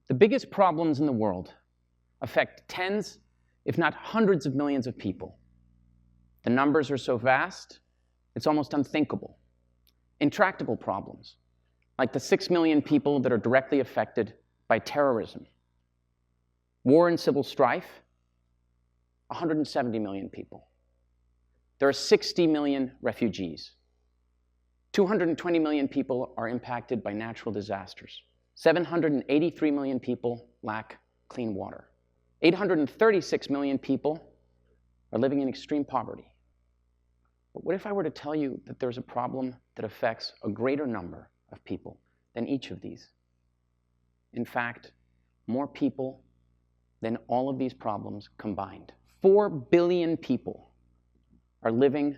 The biggest problems in the world affect tens, if not hundreds of millions of people. The numbers are so vast, it's almost unthinkable. Intractable problems, like the 6 million people that are directly affected by terrorism. War and civil strife, 170 million people. There are 60 million refugees. 220 million people are impacted by natural disasters. 783 million people lack clean water. 836 million people are living in extreme poverty. But what if I were to tell you that there's a problem that affects a greater number of people than each of these? In fact, more people than all of these problems combined. 4 billion people are living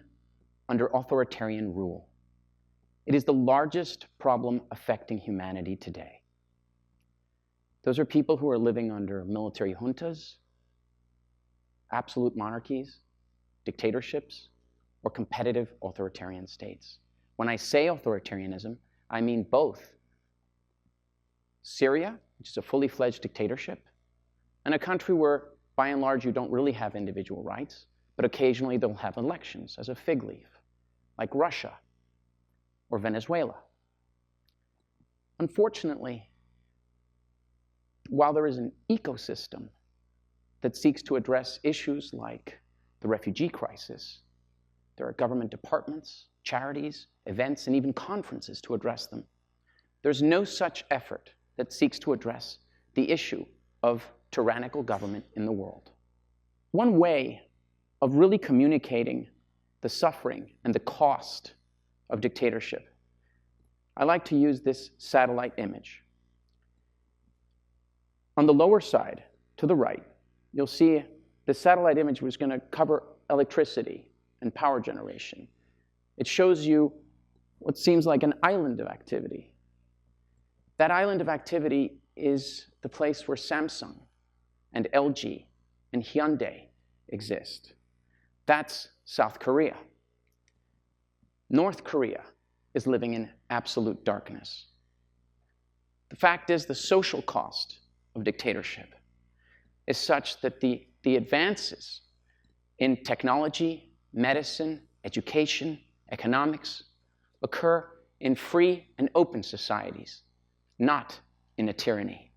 under authoritarian rule. It is the largest problem affecting humanity today. Those are people who are living under military juntas, absolute monarchies, dictatorships, or competitive authoritarian states. When I say authoritarianism, I mean both Syria, which is a fully fledged dictatorship, and a country where, by and large, you don't really have individual rights, but occasionally they'll have elections as a fig leaf, like Russia or Venezuela. Unfortunately, while there is an ecosystem that seeks to address issues like the refugee crisis, there are government departments, charities, events, and even conferences to address them. There's no such effort that seeks to address the issue of tyrannical government in the world. One way of really communicating the suffering and the cost of dictatorship, I like to use this satellite image. On the lower side, to the right, you'll see the satellite image was going to cover electricity and power generation. It shows you what seems like an island of activity. That island of activity is the place where Samsung and LG and Hyundai exist. That's South Korea. North Korea is living in absolute darkness. The fact is, the social cost of dictatorship is such that the advances in technology, medicine, education, economics occur in free and open societies, not in a tyranny.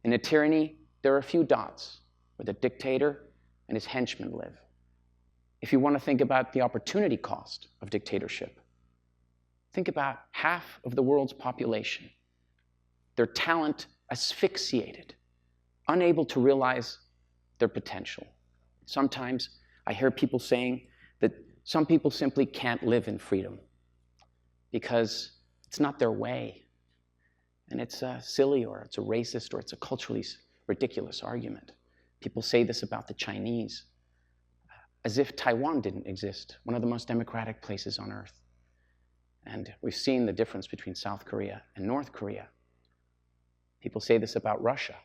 In a tyranny, there are a few dots where the dictator and his henchmen live. If you want to think about the opportunity cost of dictatorship, think about half of the world's population, their talent asphyxiated, unable to realize their potential. Sometimes I hear people saying that some people simply can't live in freedom because it's not their way. And it's a silly, or it's a racist, or it's a culturally ridiculous argument. People say this about the Chinese, as if Taiwan didn't exist, one of the most democratic places on earth. And we've seen the difference between South Korea and North Korea. People say this about Russia.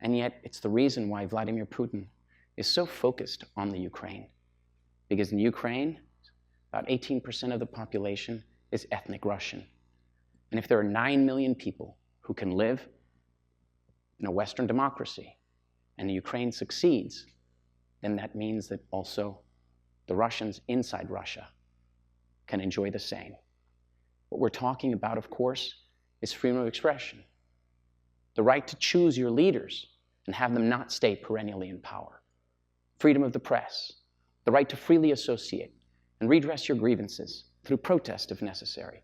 And yet, it's the reason why Vladimir Putin is so focused on the Ukraine. Because in Ukraine, about 18% of the population is ethnic Russian. And if there are 9 million people who can live in a Western democracy, and Ukraine succeeds, then that means that also the Russians inside Russia can enjoy the same. What we're talking about, of course, is freedom of expression. The right to choose your leaders and have them not stay perennially in power. Freedom of the press. The right to freely associate and redress your grievances through protest if necessary.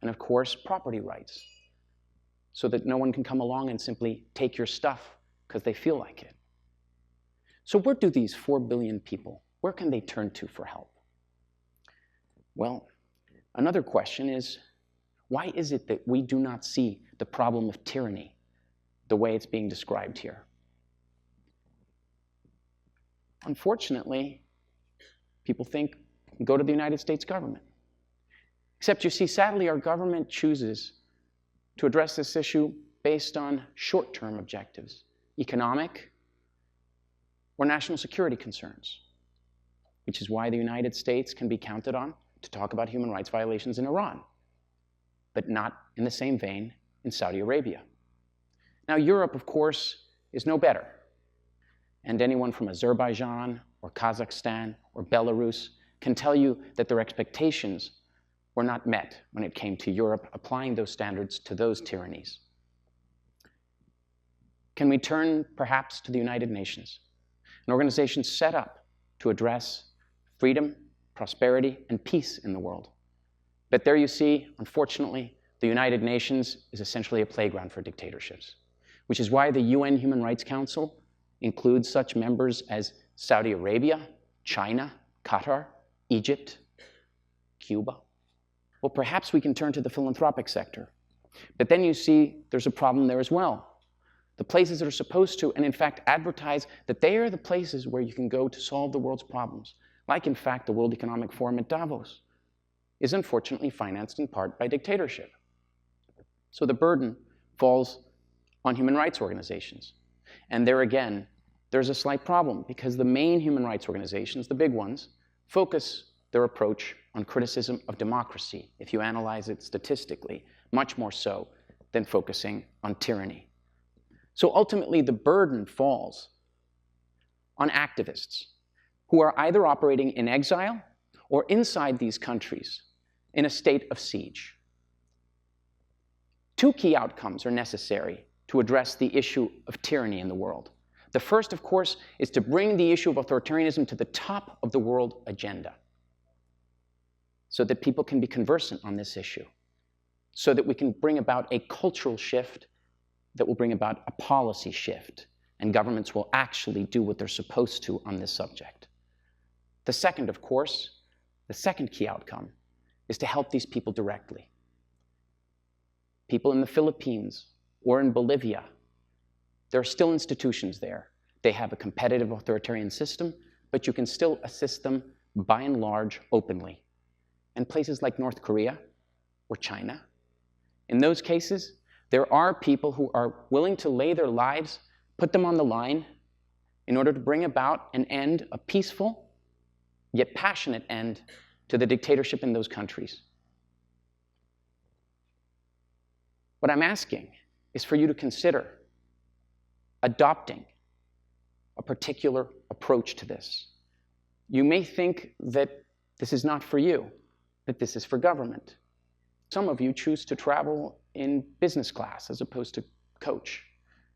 And of course, property rights, so that no one can come along and simply take your stuff because they feel like it. So where do these 4 billion people, where can they turn to for help? Well, another question is, why is it that we do not see the problem of tyranny the way it's being described here? Unfortunately, people think, go to the United States government. Except you see, sadly, our government chooses to address this issue based on short-term objectives, economic or national security concerns, which is why the United States can be counted on to talk about human rights violations in Iran, but not in the same vein in Saudi Arabia. Now, Europe, of course, is no better. And anyone from Azerbaijan or Kazakhstan or Belarus can tell you that their expectations were not met when it came to Europe applying those standards to those tyrannies. Can we turn perhaps to the United Nations, an organization set up to address freedom, prosperity, and peace in the world? But there you see, unfortunately, the United Nations is essentially a playground for dictatorships, which is why the UN Human Rights Council includes such members as Saudi Arabia, China, Qatar, Egypt, Cuba. Well, perhaps we can turn to the philanthropic sector. But then you see there's a problem there as well. The places that are supposed to, and in fact advertise that they are the places where you can go to solve the world's problems, like in fact the World Economic Forum at Davos, is unfortunately financed in part by dictatorship. So the burden falls on human rights organizations. And there again, there's a slight problem because the main human rights organizations, the big ones, focus their approach on criticism of democracy, if you analyze it statistically, much more so than focusing on tyranny. So ultimately, the burden falls on activists who are either operating in exile or inside these countries in a state of siege. Two key outcomes are necessary to address the issue of tyranny in the world. The first, of course, is to bring the issue of authoritarianism to the top of the world agenda so that people can be conversant on this issue, so that we can bring about a cultural shift that will bring about a policy shift, and governments will actually do what they're supposed to on this subject. The second, of course, the second key outcome is to help these people directly. People in the Philippines or in Bolivia, there are still institutions there. They have a competitive authoritarian system, but you can still assist them by and large openly. And places like North Korea or China, in those cases, there are people who are willing to lay their lives, put them on the line, in order to bring about an end, a peaceful yet passionate end to the dictatorship in those countries. What I'm asking is for you to consider adopting a particular approach to this. You may think that this is not for you, that this is for government. Some of you choose to travel in business class as opposed to coach.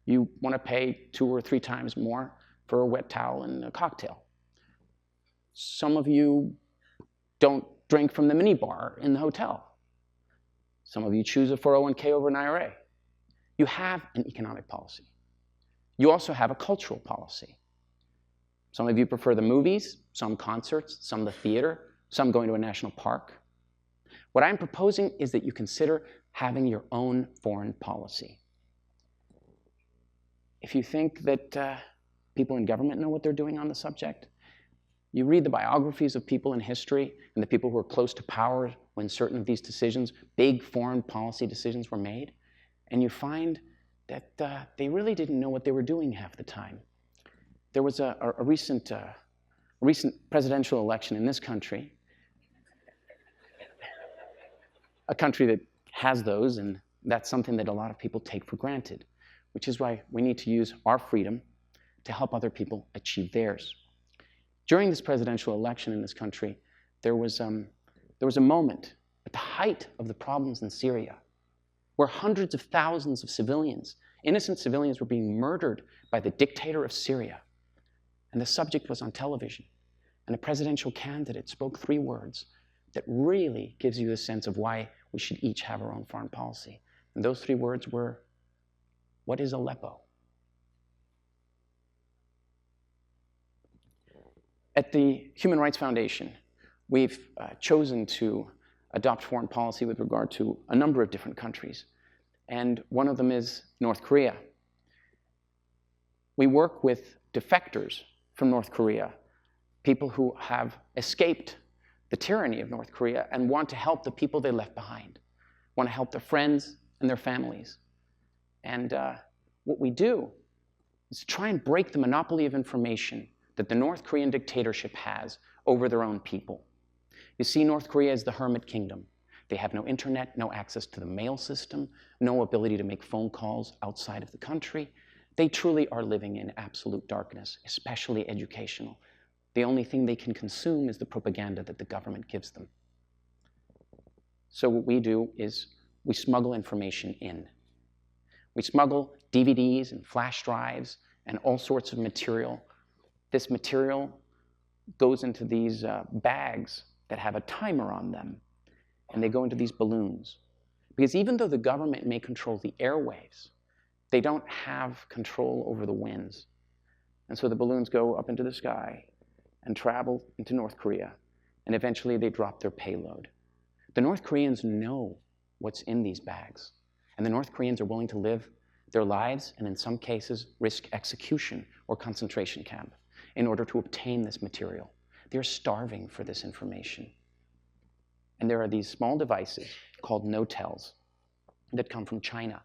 You want to pay 2 or 3 times more for a wet towel and a cocktail. Some of you don't drink from the minibar in the hotel. Some of you choose a 401k over an IRA. You have an economic policy. You also have a cultural policy. Some of you prefer the movies, some concerts, some the theater, some going to a national park. What I'm proposing is that you consider having your own foreign policy. If you think that people in government know what they're doing on the subject, you read the biographies of people in history and the people who were close to power when certain of these decisions, big foreign policy decisions, were made, and you find that they really didn't know what they were doing half the time. There was a recent presidential election in this country, a country that has those, and that's something that a lot of people take for granted, which is why we need to use our freedom to help other people achieve theirs. During this presidential election in this country, there was a moment at the height of the problems in Syria where hundreds of thousands of civilians, innocent civilians, were being murdered by the dictator of Syria. And the subject was on television. And a presidential candidate spoke 3 words that really gives you a sense of why we should each have our own foreign policy. And those 3 words were, "What is Aleppo?" At the Human Rights Foundation, we've chosen to adopt foreign policy with regard to a number of different countries. And one of them is North Korea. We work with defectors from North Korea, people who have escaped the tyranny of North Korea and want to help the people they left behind, want to help their friends and their families. And what we do is to try and break the monopoly of information that the North Korean dictatorship has over their own people. You see North Korea as the hermit kingdom. They have no internet, no access to the mail system, no ability to make phone calls outside of the country. They truly are living in absolute darkness, especially educational. The only thing they can consume is the propaganda that the government gives them. So what we do is we smuggle information in. We smuggle DVDs and flash drives and all sorts of material. This material goes into these bags that have a timer on them, and they go into these balloons. Because even though the government may control the airwaves, they don't have control over the winds. And so the balloons go up into the sky and travel into North Korea, and eventually they drop their payload. The North Koreans know what's in these bags, and the North Koreans are willing to live their lives, and in some cases risk execution or concentration camp in order to obtain this material. They're starving for this information. And there are these small devices called no-tells that come from China,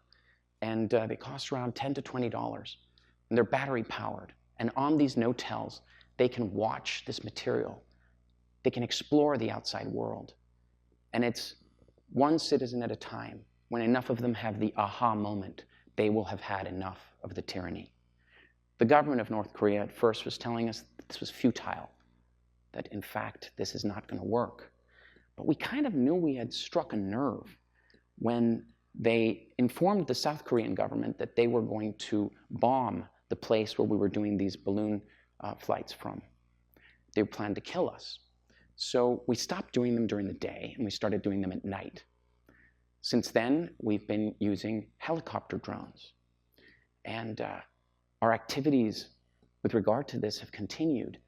and they cost around $10 to $20, and they're battery powered. And on these no-tells, they can watch this material. They can explore the outside world. And it's one citizen at a time. When enough of them have the aha moment, they will have had enough of the tyranny. The government of North Korea at first was telling us that this was futile, that in fact this is not going to work. But we kind of knew we had struck a nerve when they informed the South Korean government that they were going to bomb the place where we were doing these balloon flights from. They planned to kill us. So we stopped doing them during the day, and we started doing them at night. Since then, we've been using helicopter drones. And our activities with regard to this have continued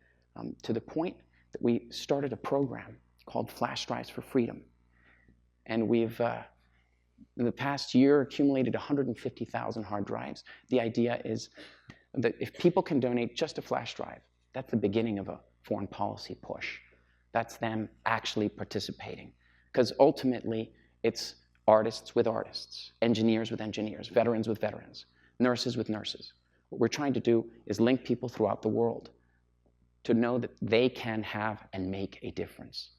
to the point that we started a program called Flash Drives for Freedom. And we've, in the past year, accumulated 150,000 hard drives. The idea is that if people can donate just a flash drive, that's the beginning of a foreign policy push. That's them actually participating. Because ultimately, it's artists with artists, engineers with engineers, veterans with veterans, nurses with nurses. What we're trying to do is link people throughout the world to know that they can have and make a difference.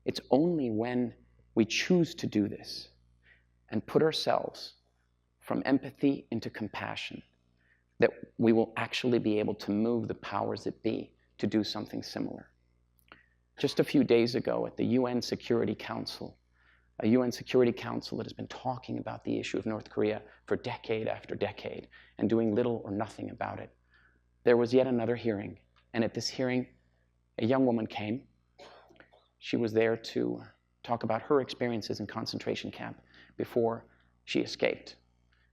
It's only when we choose to do this and put ourselves from empathy into compassion that we will actually be able to move the powers that be to do something similar. Just a few days ago at the UN Security Council, a UN Security Council that has been talking about the issue of North Korea for decade after decade and doing little or nothing about it, there was yet another hearing. And at this hearing, a young woman came. She was there to talk about her experiences in concentration camp before she escaped.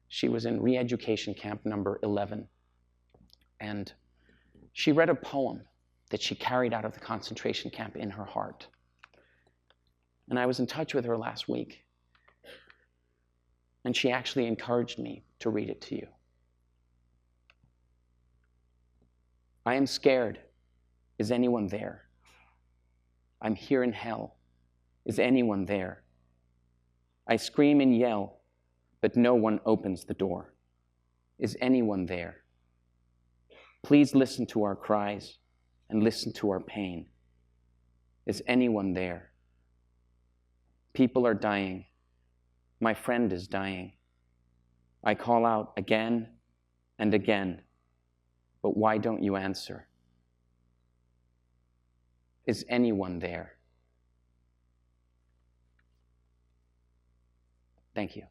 She was in re-education camp number 11. And she read a poem that she carried out of the concentration camp in her heart. And I was in touch with her last week. And she actually encouraged me to read it to you. I am scared. Is anyone there? I'm here in hell. Is anyone there? I scream and yell, but no one opens the door. Is anyone there? Please listen to our cries and listen to our pain. Is anyone there? People are dying. My friend is dying. I call out again and again, but why don't you answer? Is anyone there? Thank you.